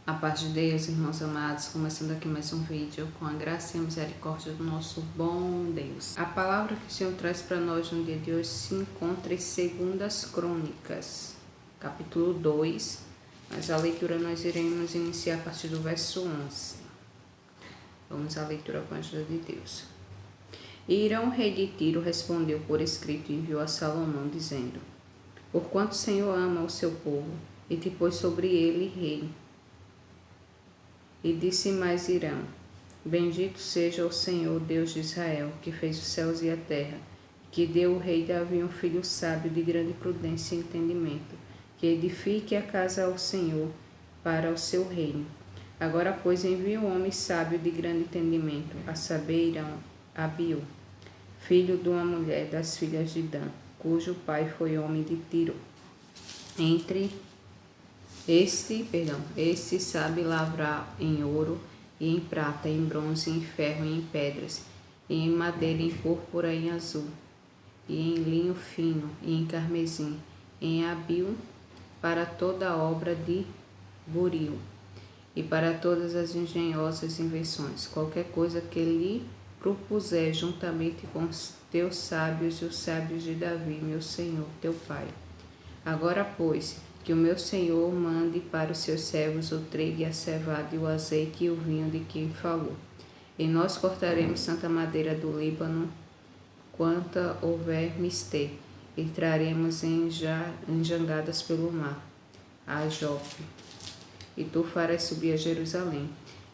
A paz de Deus, irmãos amados, começando aqui mais um vídeo com a graça e a misericórdia do nosso bom Deus. A palavra que o Senhor traz para nós no dia de hoje se encontra em 2 Crônicas, capítulo 2, mas a leitura nós iremos iniciar a partir do verso 11. Vamos à leitura com a ajuda de Deus. E Irão, rei de Tiro, respondeu por escrito e enviou a Salomão, dizendo: Porquanto o Senhor ama o seu povo, e te pôs sobre ele rei. E disse mais Irão: Bendito seja o Senhor, Deus de Israel, que fez os céus e a terra, que deu ao rei Davi um filho sábio de grande prudência e entendimento, que edifique a casa ao Senhor para o seu reino. Agora, pois, envia um homem sábio de grande entendimento, a saber, Irão, Abiú, filho de uma mulher das filhas de Dan, cujo pai foi homem de Tiro. Este sabe lavrar em ouro e em prata, em bronze, em ferro e em pedras, e em madeira, em púrpura e em azul, e em linho fino, e em carmesim, em Abiú, para toda a obra de buril, e para todas as engenhosas invenções, qualquer coisa que lhe propuser, juntamente com os teus sábios e os sábios de Davi, meu senhor, teu pai. Agora, pois, que o meu senhor mande para os seus servos o trigo e a cevada e o azeite e o vinho de quem falou. E nós cortaremos santa madeira do Líbano, quanta houver mister, e traremos em jangadas pelo mar, a Jope. E tu farás subir a Jerusalém.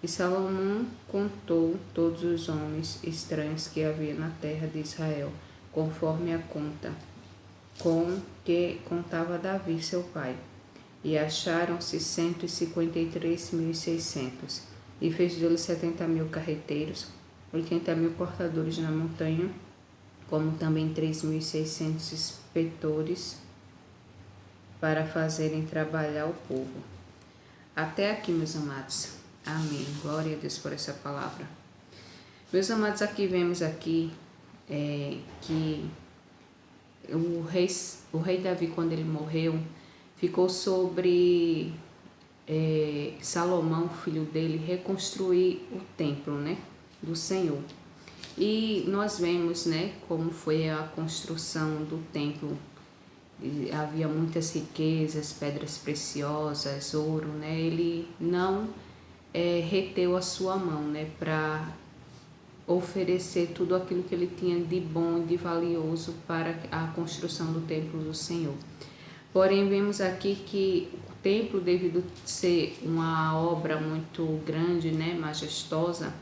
E Salomão contou todos os homens estranhos que havia na terra de Israel, conforme a conta com que contava Davi, seu pai. E acharam-se 153.600, e fez deles 70.000 carreteiros, 80.000 cortadores na montanha, como também 3.600 inspetores, para fazerem trabalhar o povo. Até aqui, meus amados. Amém. Glória a Deus por essa palavra. Meus amados, aqui vemos aqui que o rei Davi, quando ele morreu, ficou sobre Salomão, filho dele, reconstruir o templo, do Senhor. E nós vemos, como foi a construção do templo. Havia muitas riquezas, pedras preciosas, ouro, Ele não reteu a sua mão, para oferecer tudo aquilo que ele tinha de bom e de valioso para a construção do templo do Senhor. Porém, vemos aqui que o templo, devido ser uma obra muito grande, majestosa,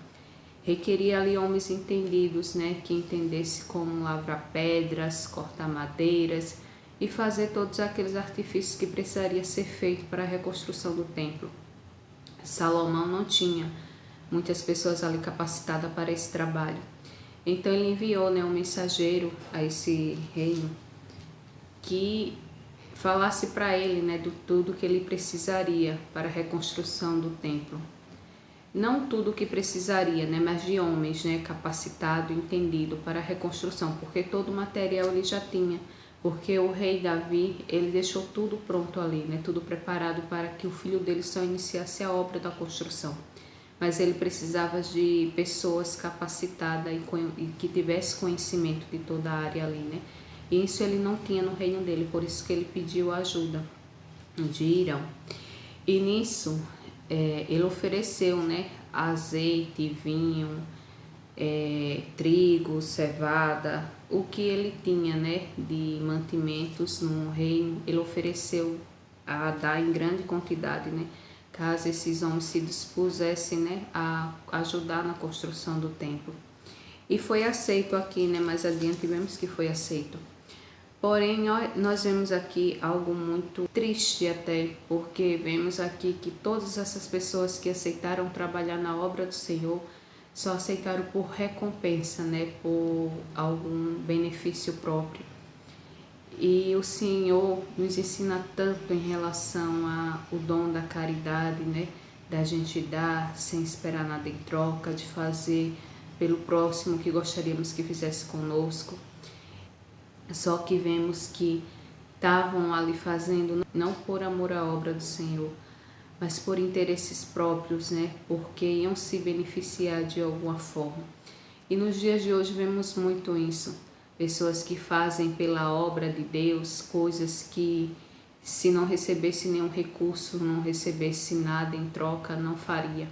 requeria ali homens entendidos, que entendesse como lavrar pedras, cortar madeiras e fazer todos aqueles artifícios que precisaria ser feito para a reconstrução do templo. Salomão não tinha muitas pessoas ali capacitadas para esse trabalho. Então ele enviou um mensageiro a esse reino que falasse para ele de tudo que ele precisaria para a reconstrução do templo. Não tudo o que precisaria, mas de homens capacitado, entendido para a reconstrução, porque todo o material ele já tinha, porque o rei Davi ele deixou tudo pronto ali, tudo preparado para que o filho dele só iniciasse a obra da construção. Mas ele precisava de pessoas capacitadas e que tivessem conhecimento de toda a área ali, E isso ele não tinha no reino dele, por isso que ele pediu a ajuda de Irão. E nisso ele ofereceu, azeite, vinho, trigo, cevada, o que ele tinha, de mantimentos no reino, ele ofereceu a dar em grande quantidade, caso esses homens se dispusessem, a ajudar na construção do templo. E foi aceito aqui, mais adiante vemos que foi aceito. Porém, nós vemos aqui algo muito triste até, porque vemos aqui que todas essas pessoas que aceitaram trabalhar na obra do Senhor, só aceitaram por recompensa, por algum benefício próprio. E o Senhor nos ensina tanto em relação ao dom da caridade, da gente dar sem esperar nada em troca, de fazer pelo próximo que gostaríamos que fizesse conosco. Só que vemos que estavam ali fazendo não por amor à obra do Senhor, mas por interesses próprios, né? Porque iam se beneficiar de alguma forma. E nos dias de hoje vemos muito isso. Pessoas que fazem pela obra de Deus coisas que, se não recebesse nenhum recurso, não recebesse nada em troca, não faria.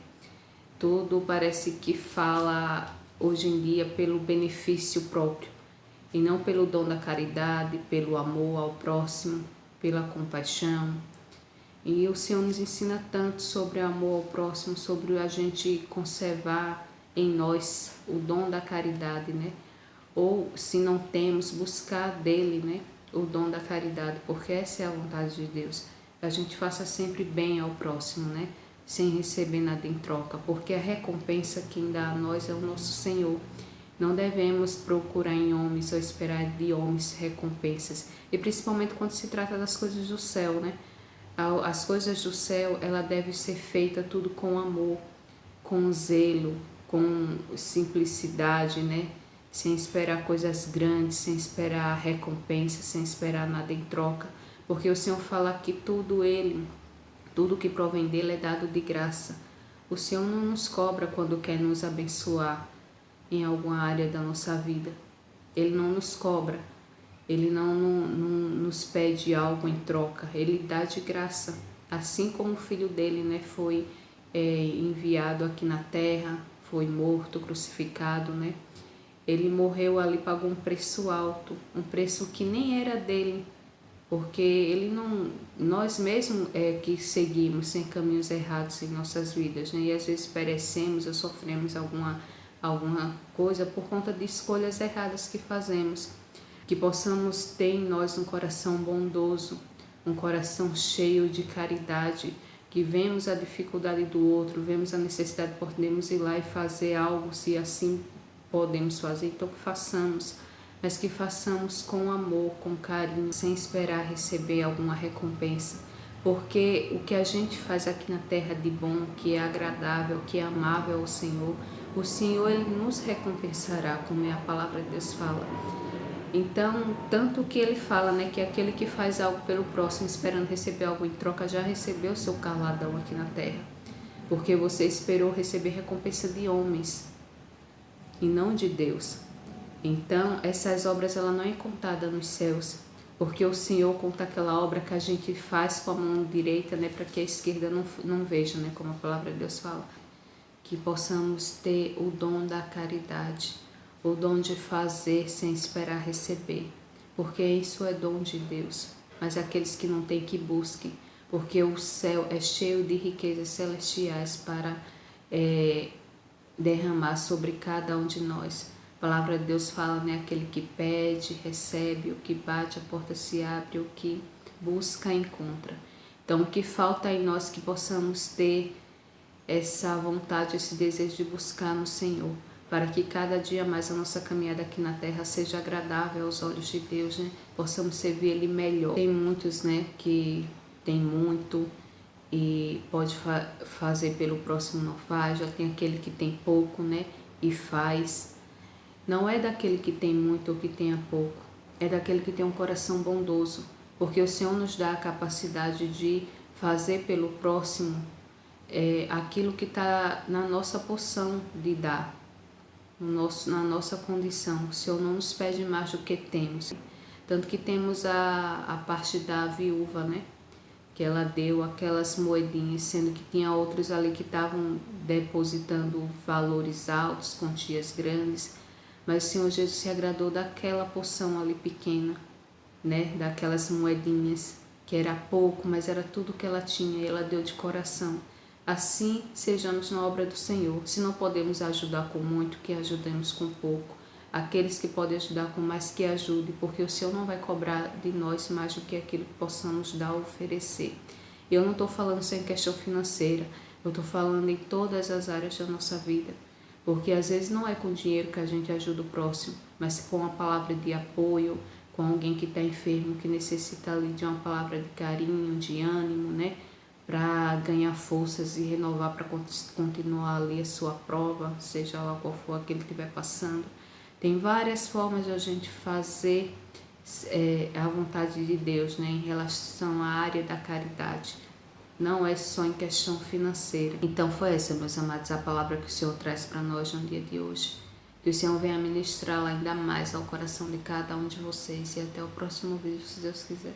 Tudo parece que fala hoje em dia pelo benefício próprio e não pelo dom da caridade, pelo amor ao próximo, pela compaixão. E o Senhor nos ensina tanto sobre amor ao próximo, sobre a gente conservar em nós o dom da caridade, né? Ou, se não temos, buscar dele, né, o dom da caridade, porque essa é a vontade de Deus. Que a gente faça sempre bem ao próximo, né? Sem receber nada em troca, porque a recompensa quem dá a nós é o nosso Senhor. Não devemos procurar em homens ou esperar de homens recompensas, e principalmente quando se trata das coisas do céu, né? As coisas do céu, ela deve ser feita tudo com amor, com zelo, com simplicidade, né? Sem esperar coisas grandes, sem esperar recompensa, sem esperar nada em troca, porque o Senhor fala que tudo que provém dele é dado de graça. O Senhor não nos cobra quando quer nos abençoar em alguma área da nossa vida. Ele não nos cobra, ele não nos pede algo em troca, ele dá de graça. Assim como o filho dele, né, foi enviado aqui na terra, foi morto, crucificado, né? Ele morreu ali, pagou um preço alto, um preço que nem era dele, porque ele não, nós mesmos que seguimos em caminhos errados em nossas vidas, né? E às vezes perecemos ou sofremos alguma coisa por conta de escolhas erradas que fazemos. Que possamos ter em nós um coração bondoso, um coração cheio de caridade, que vemos a dificuldade do outro, vemos a necessidade, podemos ir lá e fazer algo, se assim podemos fazer, então que façamos, mas que façamos com amor, com carinho, sem esperar receber alguma recompensa, porque o que a gente faz aqui na terra de bom, que é agradável, que é amável ao Senhor, o Senhor ele nos recompensará, como é a palavra de Deus fala. Então, tanto que ele fala, né, que aquele que faz algo pelo próximo esperando receber algo em troca já recebeu seu galardão aqui na terra, porque você esperou receber recompensa de homens e não de Deus. Então, essas obras ela não é contada nos céus, porque o Senhor conta aquela obra que a gente faz com a mão direita, né, para que a esquerda não veja, né, como a palavra de Deus fala. Que possamos ter o dom da caridade, o dom de fazer sem esperar receber, porque isso é dom de Deus. Mas aqueles que não têm, que busquem, porque o céu é cheio de riquezas celestiais para derramar sobre cada um de nós. A palavra de Deus fala, né? Aquele que pede, recebe, o que bate, a porta se abre, o que busca, encontra. Então, o que falta em nós que possamos ter essa vontade, esse desejo de buscar no Senhor, para que cada dia mais a nossa caminhada aqui na terra seja agradável aos olhos de Deus, né? Possamos servir Ele melhor. Tem muitos, né, que tem muito e pode fazer pelo próximo, não faz. Já tem aquele que tem pouco, né, e faz. Não é daquele que tem muito ou que tenha pouco, é daquele que tem um coração bondoso, porque o Senhor nos dá a capacidade de fazer pelo próximo aquilo que está na nossa porção de dar, na nossa condição. O Senhor não nos pede mais do que temos. Tanto que temos a parte da viúva, né? Que ela deu aquelas moedinhas, sendo que tinha outros ali que estavam depositando valores altos, quantias grandes. Mas o Senhor Jesus se agradou daquela porção ali pequena, né? Daquelas moedinhas, que era pouco, mas era tudo que ela tinha e ela deu de coração. Assim sejamos na obra do Senhor. Se não podemos ajudar com muito, que ajudemos com pouco. Aqueles que podem ajudar com mais, que ajudem, porque o Senhor não vai cobrar de nós mais do que aquilo que possamos dar ou oferecer. Eu não estou falando só em questão financeira, eu estou falando em todas as áreas da nossa vida. Porque às vezes não é com dinheiro que a gente ajuda o próximo, mas com a palavra de apoio, com alguém que está enfermo, que necessita ali de uma palavra de carinho, de ânimo, né? Para ganhar forças e renovar, para continuar ali a sua prova, seja lá qual for aquele que estiver passando. Tem várias formas de a gente fazer a vontade de Deus, né, em relação à área da caridade. não é só em questão financeira. Então foi essa, meus amados, a palavra que o Senhor traz para nós no dia de hoje. Que o Senhor venha ministrá-la ainda mais ao coração de cada um de vocês. E até o próximo vídeo, se Deus quiser.